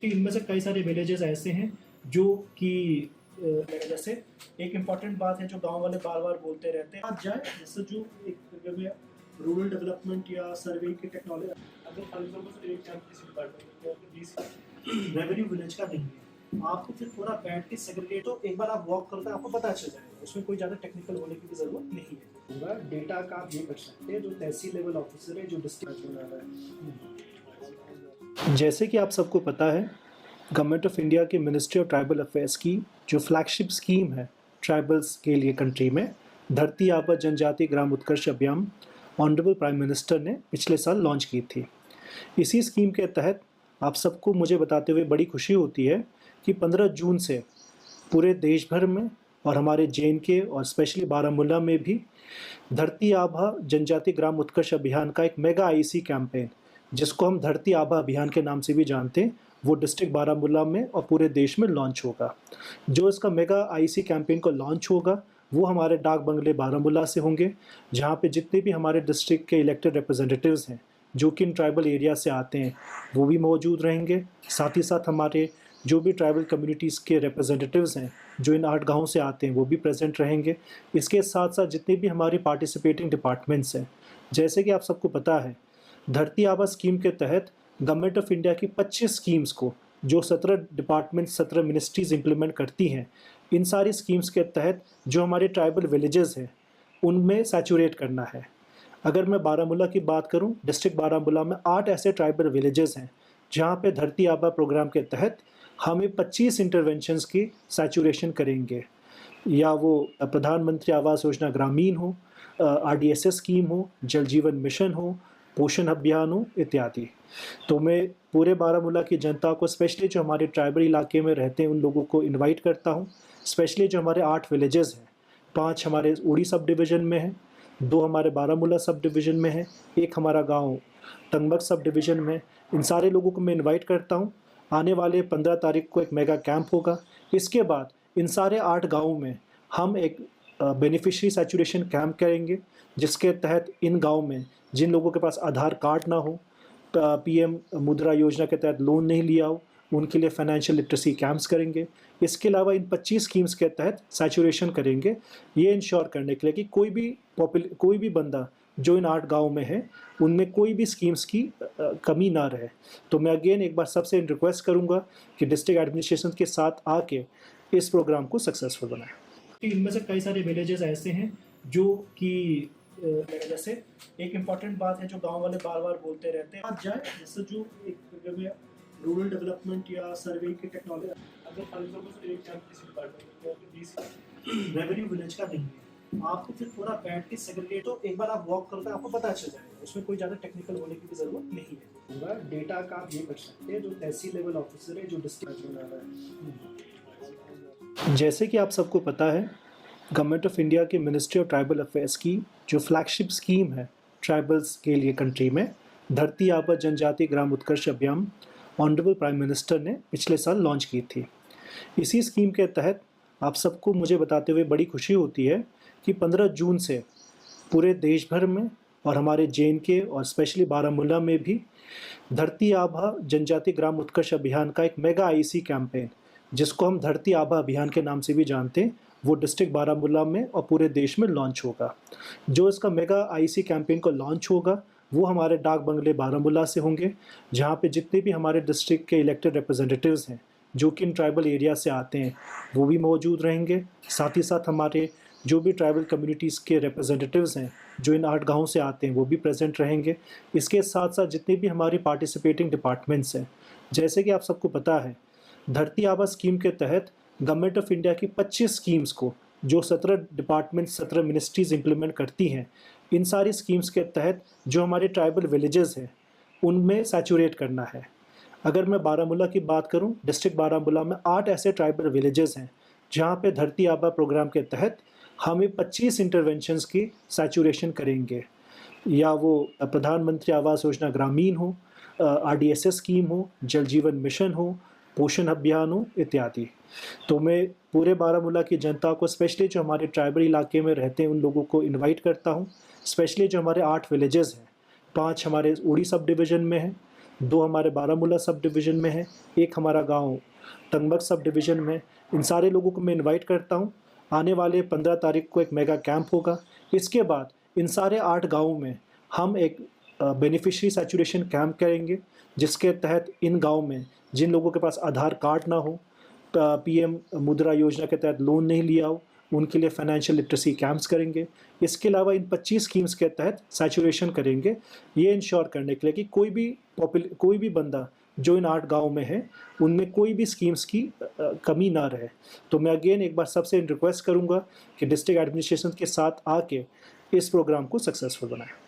इनमें से कई सारे विलेजेस ऐसे हैं जो कि जैसे एक इम्पॉर्टेंट बात है जो गांव वाले बार बार बोलते रहते हैं, आज जाए जैसे जो एक रूरल डेवलपमेंट या सर्वे की टेक्नोलॉजी, अगर फॉर एग्जाम्पल एक जब किसी डिपार्टमेंट रेवेन्यू विलेज का नहीं है, आपको फिर थोड़ा बैठ के सेग्रीगेट, तो एक बार आप वॉक करते हैं आपको पता चल जाएगा, उसमें कोई ज़्यादा टेक्निकल होने की भी ज़रूरत नहीं है। पूरा डेटा का आप ये कर सकते हैं जो तहसील लेवल ऑफिसर है जो डिस्ट्रिक्ट बना रहा है। जैसे कि आप सबको पता है, गवर्नमेंट ऑफ इंडिया के मिनिस्ट्री ऑफ ट्राइबल अफेयर्स की जो फ्लैगशिप स्कीम है ट्राइबल्स के लिए कंट्री में, धरती आबा जनजाति ग्राम उत्कर्ष अभियान, ऑनरेबल प्राइम मिनिस्टर ने पिछले साल लॉन्च की थी। इसी स्कीम के तहत आप सबको मुझे बताते हुए बड़ी खुशी होती है कि 15 जून से पूरे देश भर में और हमारे JNK और स्पेशली बारामूला में भी धरती आबा जनजाति ग्राम उत्कर्ष अभियान का एक मेगा IC कैंपेन, जिसको हम धरती आबा अभियान के नाम से भी जानते हैं, वो डिस्ट्रिक्ट बारामूला में और पूरे देश में लॉन्च होगा। जो इसका मेगा IC कैंपेन को लॉन्च होगा वो हमारे डाक बंगले बारामूला से होंगे, जहाँ पे जितने भी हमारे डिस्ट्रिक्ट के इलेक्टेड रिप्रेजेंटेटिव्स हैं जो कि इन ट्राइबल एरिया से आते हैं वो भी मौजूद रहेंगे। साथ ही साथ हमारे जो भी ट्राइबल कम्युनिटीज़ के रिप्रेजेंटेटिव्स हैं जो इन 8 गाँव से आते हैं वो भी प्रेजेंट रहेंगे। इसके साथ साथ जितने भी हमारे पार्टिसिपेटिंग डिपार्टमेंट्स हैं, जैसे कि आप सबको पता है, धरती आबा स्कीम के तहत गवर्नमेंट ऑफ इंडिया की 25 स्कीम्स को जो 17 डिपार्टमेंट 17 मिनिस्ट्रीज़ इम्प्लीमेंट करती हैं, इन सारी स्कीम्स के तहत जो हमारे ट्राइबल विलेजेस हैं उनमें सैचुरेट करना है। अगर मैं बारामूला की बात करूं, डिस्ट्रिक्ट बारामूला में 8 ऐसे ट्राइबल विलेजेस हैं जहां पे धरती आबा प्रोग्राम के तहत हमें 25 इंटरवेंशंस की सैचुरेशन करेंगे, या वो प्रधानमंत्री आवास योजना ग्रामीण हो, RDSS स्कीम हो, जल जीवन मिशन हो, पोषण अभियान हो इत्यादि। तो मैं पूरे बारामूला की जनता को, स्पेशली जो हमारे ट्राइबल इलाके में रहते हैं उन लोगों को इनवाइट करता हूँ, स्पेशली जो हमारे 8 विलेजेस हैं, 5 हमारे उड़ी सब डिवीज़न में हैं, 2 हमारे बारामूला सब डिवीज़न में है, 1 हमारा गांव टंगमक सब डिवीज़न में। इन सारे लोगों को मैं इनवाइट करता हूं। आने वाले 15 तारीख को एक मेगा कैंप होगा। इसके बाद इन सारे 8 गाँवों में हम एक बेनिफिशियरी सैचुरेशन कैंप करेंगे, जिसके तहत इन गाँव में जिन लोगों के पास आधार कार्ड ना हो, PM मुद्रा योजना के तहत लोन नहीं लिया हो, उनके लिए फाइनेंशियल लिटरेसी कैंप्स करेंगे। इसके अलावा इन 25 स्कीम्स के तहत सैचुरेशन करेंगे, ये इंश्योर करने के लिए कि कोई भी बंदा जो इन 8 गाँव में है उनमें कोई भी स्कीम्स की कमी ना रहे। तो मैं अगेन एक बार सबसे रिक्वेस्ट करूंगा कि डिस्ट्रिक्ट एडमिनिस्ट्रेशन के साथ आके इस प्रोग्राम को सक्सेसफुल बनाएं। इनमें से कई सारे विलेजेस ऐसे हैं जो कि जैसे एक इम्पॉर्टेंट बात है जो गांव वाले बार बार बोलते रहते हैं, आज जाए जैसे जो एक रूरल डेवलपमेंट या सर्वे की टेक्नोलॉजी, अगर फॉर एग्जाम्पल एक जब किसी डिपार्टमेंट रेवेन्यू विलेज का नहीं है, आपको फिर थोड़ा बैठ के सेग्रीगेट, तो एक बार आप वॉक करते हैं आपको पता चल जाएगा, उसमें कोई ज़्यादा टेक्निकल होने की भी ज़रूरत नहीं है। पूरा डेटा का आप ये कर सकते हैं जो तहसील लेवल ऑफिसर है जो डिस्ट्रिक्ट बना रहा है। जैसे कि आप सबको पता है, गवर्नमेंट ऑफ इंडिया के मिनिस्ट्री ऑफ ट्राइबल अफेयर्स की जो फ्लैगशिप स्कीम है ट्राइबल्स के लिए कंट्री में, धरती आबा जनजाति ग्राम उत्कर्ष अभियान, ऑनरेबल प्राइम मिनिस्टर ने पिछले साल लॉन्च की थी। इसी स्कीम के तहत आप सबको मुझे बताते हुए बड़ी खुशी होती है कि 15 जून से पूरे देश भर में और हमारे JNK और स्पेशली बारामूला में भी धरती आबा जनजाति ग्राम उत्कर्ष अभियान का एक मेगा IC कैंपेन, जिसको हम धरती आबा अभियान के नाम से भी जानते हैं, वो डिस्ट्रिक्ट बारामूला में और पूरे देश में लॉन्च होगा। जो इसका मेगा IC कैंपेन को लॉन्च होगा वो हमारे डाक बंगले बारामूला से होंगे, जहाँ पे जितने भी हमारे डिस्ट्रिक्ट के इलेक्टेड रिप्रेजेंटेटिव्स हैं जो कि इन ट्राइबल एरिया से आते हैं वो भी मौजूद रहेंगे। साथ ही साथ हमारे जो भी ट्राइबल कम्युनिटीज़ के रिप्रेजेंटेटिव्स हैं जो इन 8 गाँव से आते हैं वो भी प्रेजेंट रहेंगे। इसके साथ साथ जितने भी हमारे पार्टिसिपेटिंग डिपार्टमेंट्स हैं, जैसे कि आप सबको पता है, धरती आबा स्कीम के तहत गवर्नमेंट ऑफ इंडिया की 25 स्कीम्स को जो 17 डिपार्टमेंट 17 मिनिस्ट्रीज़ इम्प्लीमेंट करती हैं, इन सारी स्कीम्स के तहत जो हमारे ट्राइबल विलेजेस हैं उनमें सैचुरेट करना है। अगर मैं बारामूला की बात करूं, डिस्ट्रिक्ट बारामूला में 8 ऐसे ट्राइबल विलेजेस हैं जहां पे धरती आबा प्रोग्राम के तहत हमें 25 इंटरवेंशंस की सैचुरेशन करेंगे, या वो प्रधानमंत्री आवास योजना ग्रामीण हो, RDSS स्कीम हो, जल जीवन मिशन हो, पोषण अभियान हो इत्यादि। तो मैं पूरे बारामूला की जनता को, स्पेशली जो हमारे ट्राइबल इलाके में रहते हैं उन लोगों को इनवाइट करता हूँ, स्पेशली जो हमारे 8 विलेजेस हैं, 5 हमारे उड़ी सब डिवीज़न में हैं, 2 हमारे बारामूला सब डिवीज़न में है, 1 हमारा गाँव टंगमर्ग सब डिवीज़न में। इन सारे लोगों को मैं इनवाइट करता हूँ। आने वाले 15 तारीख को एक मेगा कैंप होगा। इसके बाद इन सारे 8 गाँवों में हम एक बेनिफिशियरी सैचुरेशन कैंप करेंगे, जिसके तहत इन गाँव में जिन लोगों के पास आधार कार्ड ना हो, पीएम मुद्रा योजना के तहत लोन नहीं लिया हो, उनके लिए फाइनेंशियल लिटरेसी कैंप्स करेंगे। इसके अलावा इन 25 स्कीम्स के तहत सैचुरेशन करेंगे, ये इंश्योर करने के लिए कि कोई भी बंदा जो इन 8 गाँव में है, उनमें कोई भी स्कीम्स की कमी ना रहे। तो मैं अगेन एक बार सबसे रिक्वेस्ट करूँगा कि डिस्ट्रिक्ट एडमिनिस्ट्रेशन के साथ आके इस प्रोग्राम को सक्सेसफुल बनाएँ।